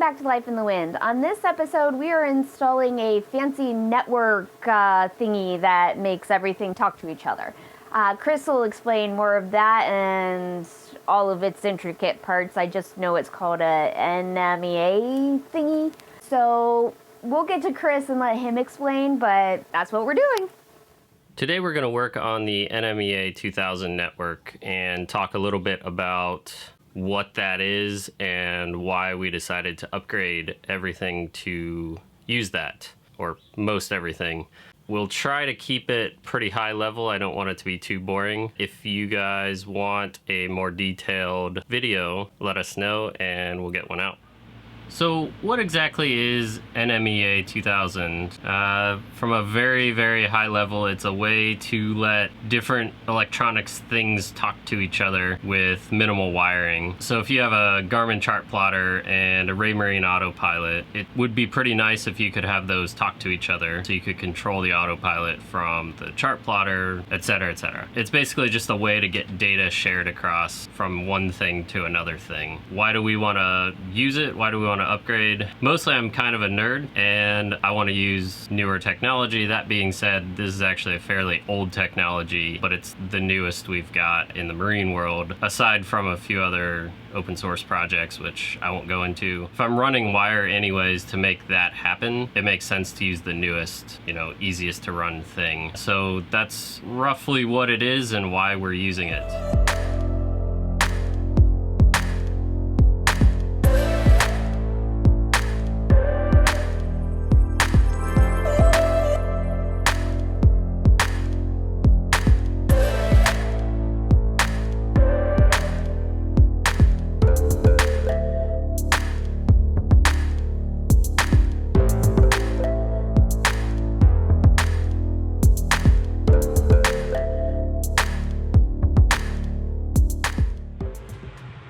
back to Life in the Wind. On this episode, we are installing a fancy network thingy that makes everything talk to each other. Chris will explain more of that and all of its intricate parts. I just know it's called a NMEA thingy. So we'll get to Chris and let him explain, but that's what we're doing. Today we're going to work on the NMEA 2000 network and talk a little bit about what that is and why we decided to upgrade everything to use that, or most everything. We'll try to keep it pretty high level. I don't want it to be too boring. If you guys want a more detailed video, let us know and we'll get one out. So what exactly is NMEA 2000? From a very, very high level, it's a way to let different electronics things talk to each other with minimal wiring. So if you have a Garmin chart plotter and a Raymarine autopilot, it would be pretty nice if you could have those talk to each other so you could control the autopilot from the chart plotter, etc., etc. It's basically just a way to get data shared across from one thing to another thing. Why do we want to use it? Why do we want to upgrade? Mostly I'm kind of a nerd and I want to use newer technology. That being said, this is actually a fairly old technology, but it's the newest we've got in the marine world, aside from a few other open source projects, which I won't go into. If I'm running wire anyways to make that happen, it makes sense to use the newest, easiest to run thing. So that's roughly what it is and why we're using it.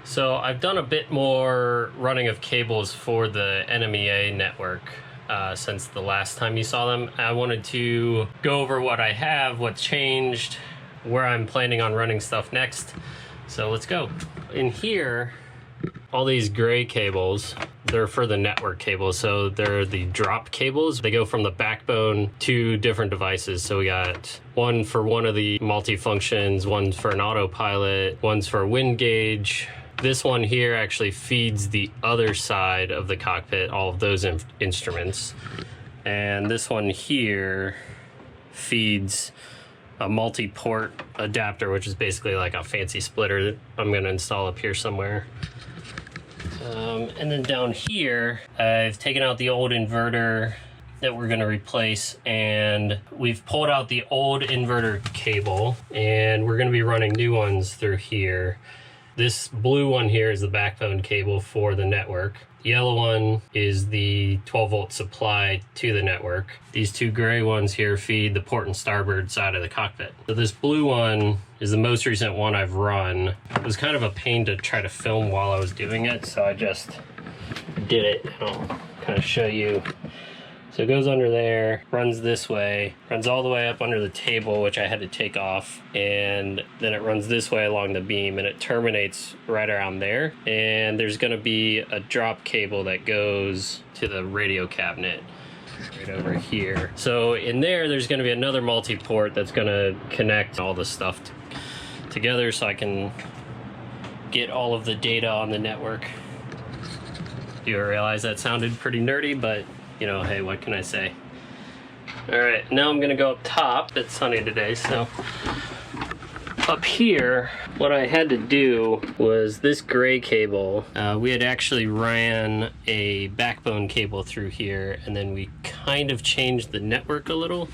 So I've done a bit more running of cables for the NMEA network since the last time you saw them. I wanted to go over what I have, what's changed, where I'm planning on running stuff next. So let's go. In here, all these gray cables, they're for the network cables. So they're the drop cables. They go from the backbone to different devices. So we got one for one of the multifunctions, one for an autopilot, one's for a wind gauge. This one here actually feeds the other side of the cockpit, all of those instruments. And this one here feeds a multi-port adapter, which is basically like a fancy splitter that I'm going to install up here somewhere. And then down here, I've taken out the old inverter that we're going to replace, and we've pulled out the old inverter cable, and we're going to be running new ones through here. This blue one here is the backbone cable for the network. The yellow one is the 12-volt supply to the network. These two gray ones here feed the port and starboard side of the cockpit. So this blue one is the most recent one I've run. It was kind of a pain to try to film while I was doing it, so I just did it. I'll kind of show you. So it goes under there, runs this way, runs all the way up under the table, which I had to take off, and then it runs this way along the beam, and it terminates right around there. And there's going to be a drop cable that goes to the radio cabinet right over here. So in there's going to be another multi-port that's going to connect all the stuff together so I can get all of the data on the network. You realize that sounded pretty nerdy, but hey, what can I say? All right, now I'm gonna go up top. It's sunny today, so up here, what I had to do was this gray cable. We had actually ran a backbone cable through here, and then we kind of changed the network a little.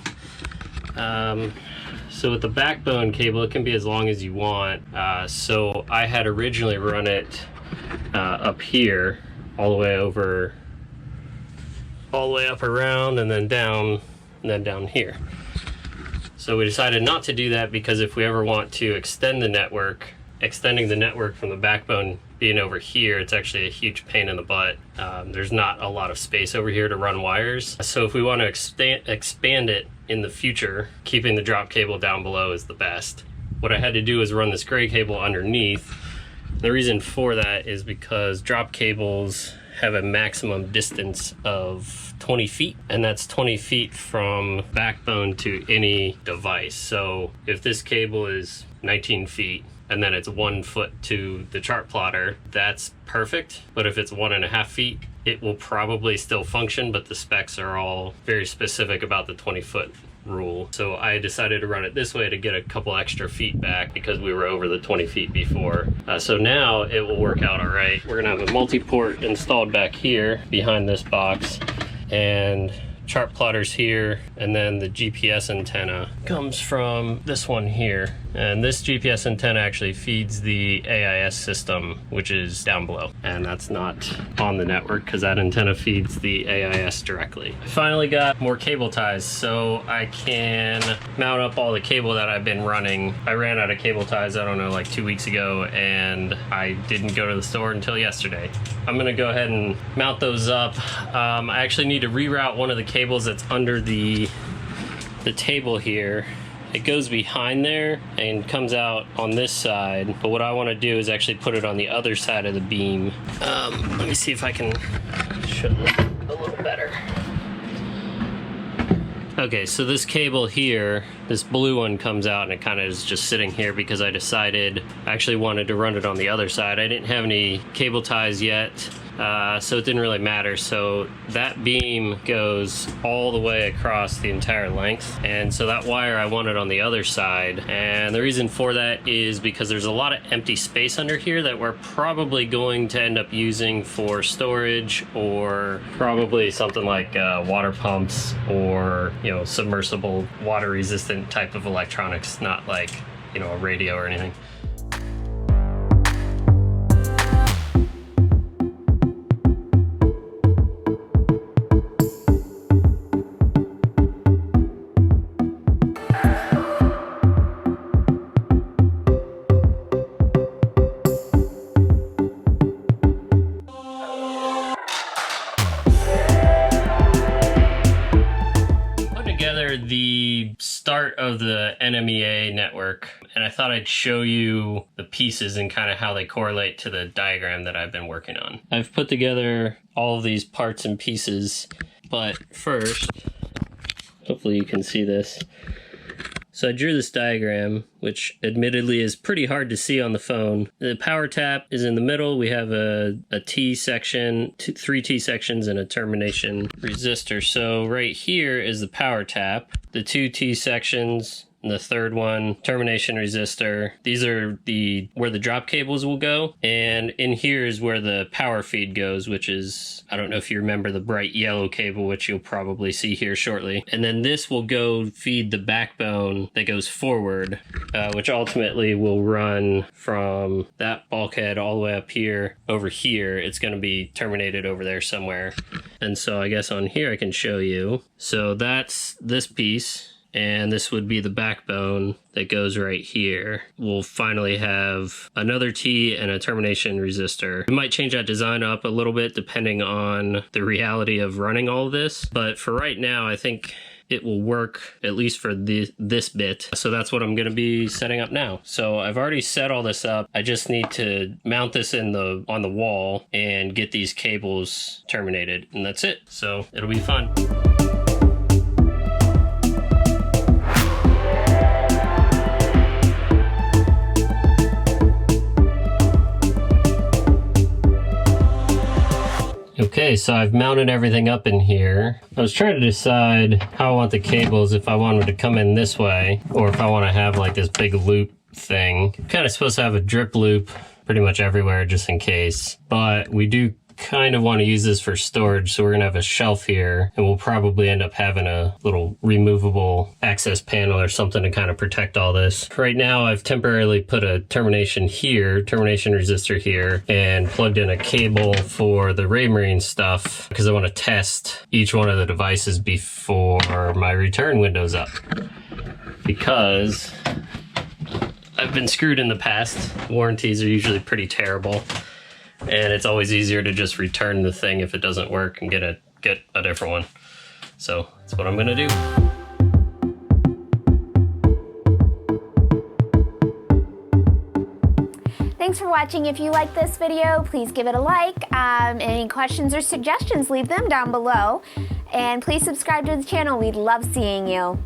So with the backbone cable, it can be as long as you want. So I had originally run it up here, all the way over, all the way up around, and then down here. So we decided not to do that because if we ever want to extend the network, extending the network from the backbone being over here, it's actually a huge pain in the butt. There's not a lot of space over here to run wires. So if we want to expand it in the future, keeping the drop cable down below is the best. What I had to do is run this gray cable underneath. The reason for that is because drop cables have a maximum distance of 20 feet, and that's 20 feet from backbone to any device. So if this cable is 19 feet and then it's 1 foot to the chart plotter, that's perfect. But if it's 1.5 feet, it will probably still function, but the specs are all very specific about the 20-foot rule. So I decided to run it this way to get a couple extra feet back because we were over the 20 feet before. So now it will work out all right. We're gonna have a multi-port installed back here behind this box, and chart plotters here, and then the GPS antenna comes from this one here. And this GPS antenna actually feeds the AIS system, which is down below. And that's not on the network because that antenna feeds the AIS directly. I finally got more cable ties so I can mount up all the cable that I've been running. I ran out of cable ties, I don't know, like 2 weeks ago, and I didn't go to the store until yesterday. I'm gonna go ahead and mount those up. I actually need to reroute one of the cables that's under the table here. It goes behind there and comes out on this side, but what I want to do is actually put it on the other side of the beam. Let me see if I can show this a little better. Okay, so this cable here, this blue one comes out and it kind of is just sitting here because I decided I actually wanted to run it on the other side. I didn't have any cable ties yet, so it didn't really matter. So that beam goes all the way across the entire length, and so that wire I wanted on the other side. And the reason for that is because there's a lot of empty space under here that we're probably going to end up using for storage, or probably something like water pumps, or submersible water resistant type of electronics, not like a radio or anything. The start of the NMEA network, and I thought I'd show you the pieces and kind of how they correlate to the diagram that I've been working on. I've put together all of these parts and pieces, but first, hopefully you can see this. So I drew this diagram, which admittedly is pretty hard to see on the phone. The power tap is in the middle. We have a T section, 3 T sections, and a termination resistor. So right here is the power tap, the 2 T sections, and the third one, termination resistor. These are where the drop cables will go. And in here is where the power feed goes, which is, I don't know if you remember the bright yellow cable, which you'll probably see here shortly. And then this will go feed the backbone that goes forward, which ultimately will run from that bulkhead all the way up here, over here. It's going to be terminated over there somewhere. And so I guess on here I can show you. So that's this piece. And this would be the backbone that goes right here. We'll finally have another T and a termination resistor. We might change that design up a little bit depending on the reality of running all of this. But for right now, I think it will work, at least for this bit. So that's what I'm gonna be setting up now. So I've already set all this up. I just need to mount this on the wall and get these cables terminated, and that's it. So it'll be fun. Okay, so I've mounted everything up in here. I was trying to decide how I want the cables, if I want them to come in this way, or if I want to have like this big loop thing. Kind of supposed to have a drip loop pretty much everywhere just in case, but we do kind of want to use this for storage, so we're gonna have a shelf here, and we'll probably end up having a little removable access panel or something to kind of protect all this. For right now, I've temporarily put a termination resistor here, and plugged in a cable for the Raymarine stuff because I want to test each one of the devices before my return window's up, because I've been screwed in the past. Warranties are usually pretty terrible, and it's always easier to just return the thing if it doesn't work and get a different one. So that's what I'm gonna do. Thanks thanks for watching. If you like this video, please give it a like. Any questions or suggestions, leave them down below. And please subscribe to the channel. We'd love seeing you.